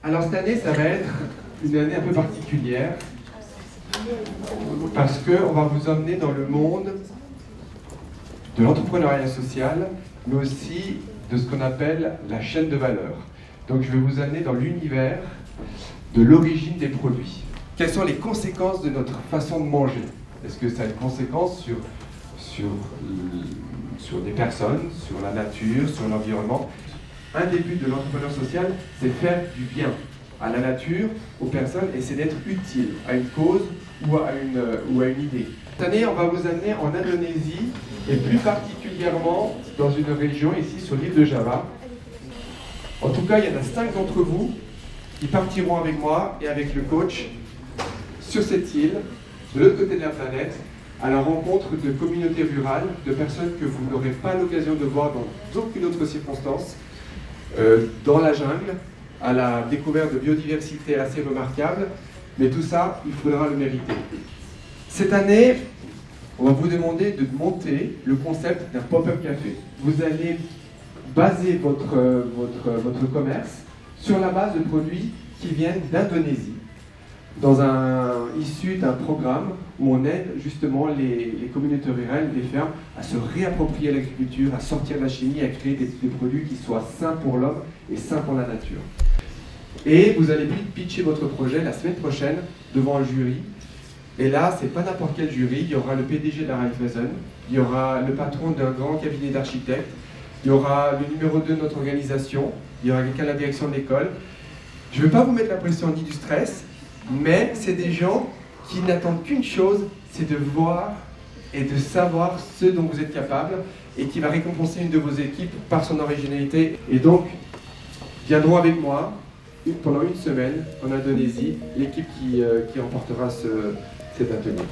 Alors cette année, ça va être une année un peu particulière parce qu'on va vous emmener dans le monde de l'entrepreneuriat social, mais aussi de ce qu'on appelle la chaîne de valeur. Donc je vais vous amener dans l'univers de l'origine des produits. Quelles sont les conséquences de notre façon de manger? Est-ce que ça a une conséquence sur des personnes, sur la nature, sur l'environnement? Un des buts de l'entrepreneur social, c'est faire du bien à la nature, aux personnes, et c'est d'être utile à une cause ou à une idée. Cette année, on va vous amener en Indonésie, et plus particulièrement dans une région ici sur l'île de Java. En tout cas, il y en a 5 d'entre vous qui partiront avec moi et avec le coach sur cette île, de l'autre côté de la planète, à la rencontre de communautés rurales, de personnes que vous n'aurez pas l'occasion de voir dans aucune autre circonstance, dans la jungle, à la découverte de biodiversité assez remarquable, mais tout ça, il faudra le mériter. Cette année, on va vous demander de monter le concept d'un pop-up café. Vous allez baser votre commerce sur la base de produits qui viennent d'Indonésie, issus d'un programme où on aide justement les communautés rurales, les fermes, à se réapproprier l'agriculture, à sortir de la chimie, à créer des produits qui soient sains pour l'homme et sains pour la nature. Et vous allez pitcher votre projet la semaine prochaine devant un jury. Et là, c'est pas n'importe quel jury, il y aura le PDG de la Raiffeisen, il y aura le patron d'un grand cabinet d'architectes, il y aura le numéro 2 de notre organisation, il y aura quelqu'un de la direction de l'école. Je ne veux pas vous mettre la pression ni du stress, mais c'est des gens qui n'attendent qu'une chose, c'est de voir et de savoir ce dont vous êtes capable et qui va récompenser une de vos équipes par son originalité. Et donc, viendront avec moi pendant une semaine en Indonésie, l'équipe qui remportera cet atelier.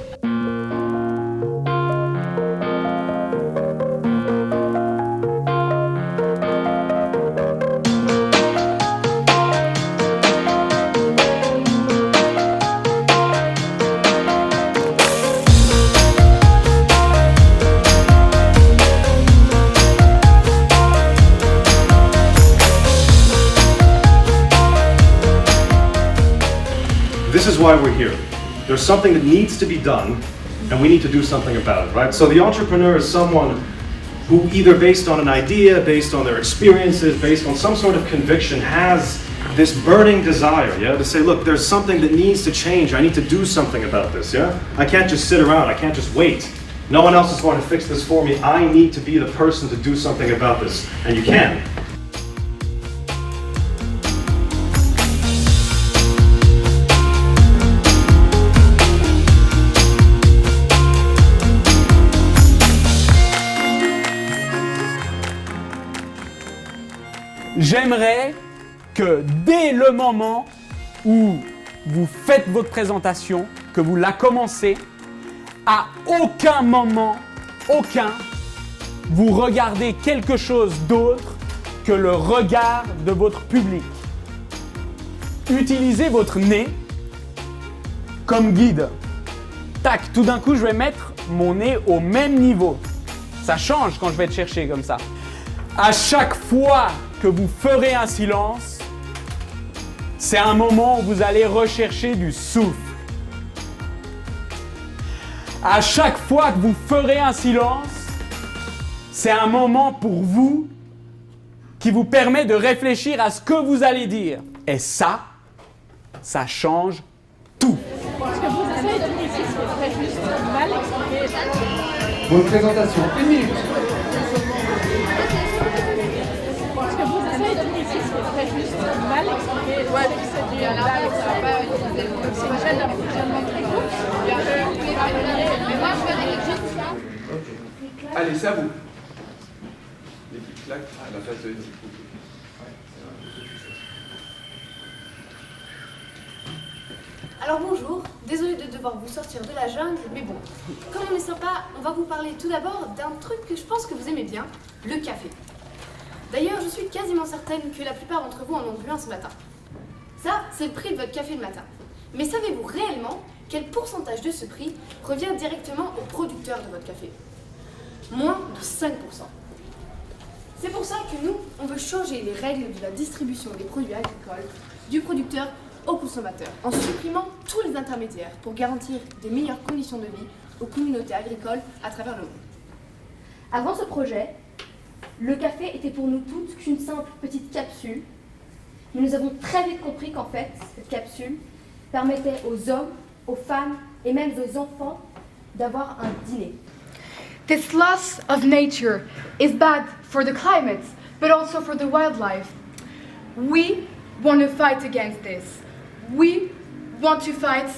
This is why we're here. There's something that needs to be done, and we need to do something about it, right? So the entrepreneur is someone who either based on an idea, based on their experiences, based on some sort of conviction, has this burning desire, yeah, to say, look, there's something that needs to change. I need to do something about this, yeah? I can't just sit around. I can't just wait. No one else is going to fix this for me. I need to be the person to do something about this, and you can. J'aimerais que dès le moment où vous faites votre présentation, que vous la commencez, à aucun moment, vous regardez quelque chose d'autre que le regard de votre public. Utilisez votre nez comme guide. Tac, tout d'un coup, je vais mettre mon nez au même niveau. Ça change quand je vais te chercher comme ça. À chaque fois que vous ferez un silence, c'est un moment où vous allez rechercher du souffle. À chaque fois que vous ferez un silence, c'est un moment pour vous qui vous permet de réfléchir à ce que vous allez dire. Et ça change tout. Ce que vous essayez de dire ici, c'est très juste mal expliqué. Bonne présentation, 1 minute. Ce que vous essayez de dire ici, c'est très juste mal expliqué. Ouais, mais c'est dû à l'inverse, ça va pas utiliser. C'est une chaîne d'approvisionnement très courte. Mais moi, je veux des quelque chose. Allez, c'est à vous. L'équipe claque à la place de l'équipe. Alors bonjour, désolée de devoir vous sortir de la jungle, mais bon, comme on est sympa, on va vous parler tout d'abord d'un truc que je pense que vous aimez bien, le café. D'ailleurs, je suis quasiment certaine que la plupart d'entre vous en ont bu un ce matin. Ça, c'est le prix de votre café le matin. Mais savez-vous réellement quel pourcentage de ce prix revient directement au producteur de votre café? Moins de 5%. C'est pour ça que nous, on veut changer les règles de la distribution des produits agricoles du producteur au consommateur, en supprimant tous les intermédiaires pour garantir des meilleures conditions de vie aux communautés agricoles à travers le monde. Avant ce projet, le café était pour nous toutes qu'une simple petite capsule, mais nous avons très vite compris qu'en fait, cette capsule permettait aux hommes, aux femmes et même aux enfants d'avoir un dîner. This loss of nature is bad for the climate, but also for the wildlife. We want to fight against this. We want to fight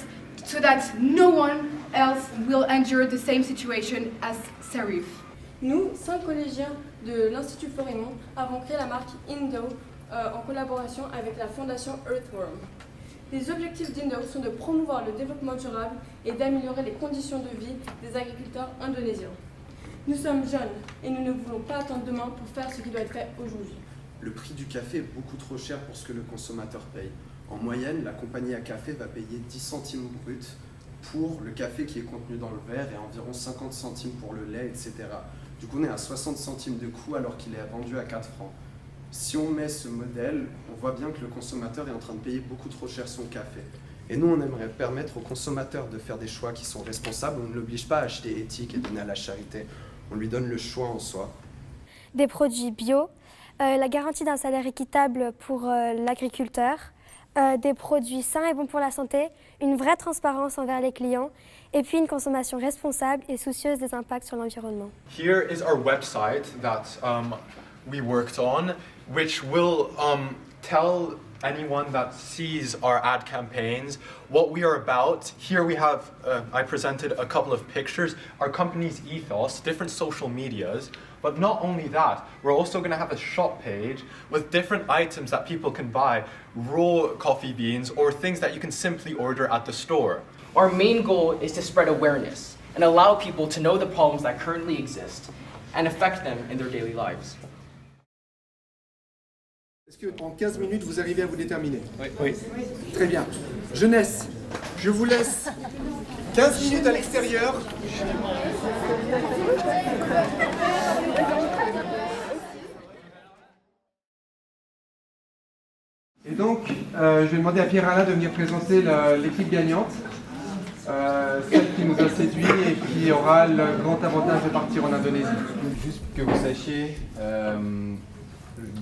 so that no one else will endure the same situation as Serif. Nous, 5 collégiens de l'Institut Florimond, avons créé la marque Indo en collaboration avec la fondation Earthworm. Les objectifs d'Indo sont de promouvoir le développement durable et d'améliorer les conditions de vie des agriculteurs indonésiens. Nous sommes jeunes et nous ne voulons pas attendre demain pour faire ce qui doit être fait aujourd'hui. Le prix du café est beaucoup trop cher pour ce que le consommateur paye. En moyenne, la compagnie à café va payer 10 centimes bruts pour le café qui est contenu dans le verre et environ 50 centimes pour le lait, etc. Du coup, on est à 60 centimes de coût alors qu'il est vendu à 4 francs. Si on met ce modèle, on voit bien que le consommateur est en train de payer beaucoup trop cher son café. Et nous, on aimerait permettre au consommateur de faire des choix qui sont responsables. On ne l'oblige pas à acheter éthique et donner à la charité. On lui donne le choix en soi. Des produits bio, la garantie d'un salaire équitable pour l'agriculteur, des produits sains et bons pour la santé, une vraie transparence envers les clients et puis une consommation responsable et soucieuse des impacts sur l'environnement. Here is our website that we worked on, which will tell anyone that sees our ad campaigns what we are about. Here we have, I presented a couple of pictures, our company's ethos, different social medias, but not only that, we're also going to have a shop page with different items that people can buy, raw coffee beans or things that you can simply order at the store. Our main goal is to spread awareness and allow people to know the problems that currently exist and affect them in their daily lives. Est-ce qu'en 15 minutes, vous arrivez à vous déterminer? Oui. Très bien. Jeunesse, je vous laisse 15 minutes à l'extérieur. Et donc, je vais demander à Pierre-Alain de venir présenter l'équipe gagnante, celle qui nous a séduits et qui aura le grand avantage de partir en Indonésie. Juste que vous sachiez,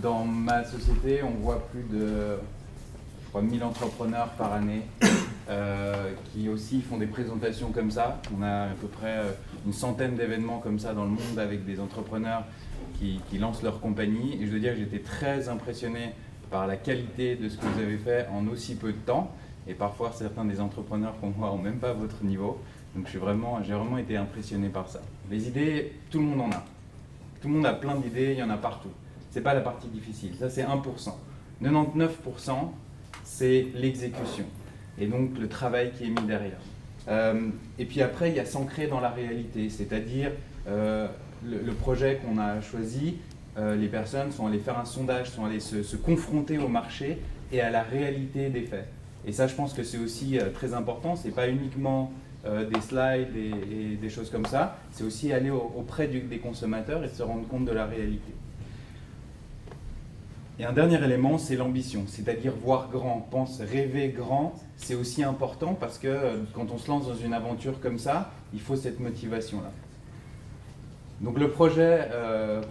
dans ma société, on voit plus de, je crois, 1000 entrepreneurs par année qui aussi font des présentations comme ça. On a à peu près une centaine d'événements comme ça dans le monde avec des entrepreneurs qui lancent leur compagnie. Et je veux dire que j'étais très impressionné par la qualité de ce que vous avez fait en aussi peu de temps. Et parfois, certains des entrepreneurs qu'on voit n'ont même pas votre niveau. Donc j'ai vraiment été impressionné par ça. Les idées, tout le monde en a. Tout le monde a plein d'idées, il y en a partout. C'est pas la partie difficile, ça c'est 1%. 99%, c'est l'exécution. Et donc le travail qui est mis derrière. Et puis après, il y a s'ancrer dans la réalité. C'est-à-dire, le projet qu'on a choisi, les personnes sont allées faire un sondage, sont allées se confronter au marché et à la réalité des faits. Et ça, je pense que c'est aussi très important. C'est pas uniquement des slides et des choses comme ça. C'est aussi aller auprès des consommateurs et se rendre compte de la réalité. Et un dernier élément, c'est l'ambition, c'est-à-dire voir grand, rêver grand. C'est aussi important parce que quand on se lance dans une aventure comme ça, il faut cette motivation-là. Donc le projet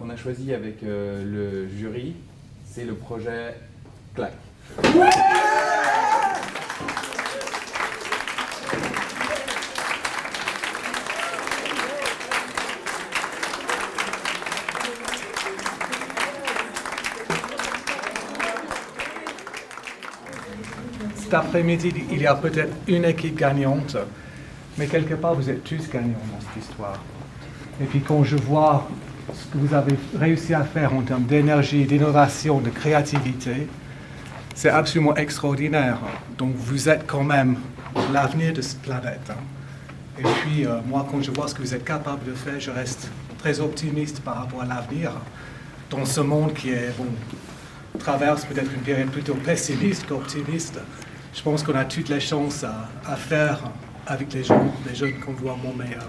qu'on a choisi avec le jury, c'est le projet Clac. Cet après-midi, il y a peut-être une équipe gagnante, mais quelque part, vous êtes tous gagnants dans cette histoire. Et puis quand je vois ce que vous avez réussi à faire en termes d'énergie, d'innovation, de créativité, c'est absolument extraordinaire. Donc vous êtes quand même l'avenir de cette planète. Et puis moi, quand je vois ce que vous êtes capable de faire, je reste très optimiste par rapport à l'avenir dans ce monde qui traverse peut-être une période plutôt pessimiste qu'optimiste. Je pense qu'on a toutes les chances à faire avec les jeunes qu'on voit mon meilleur.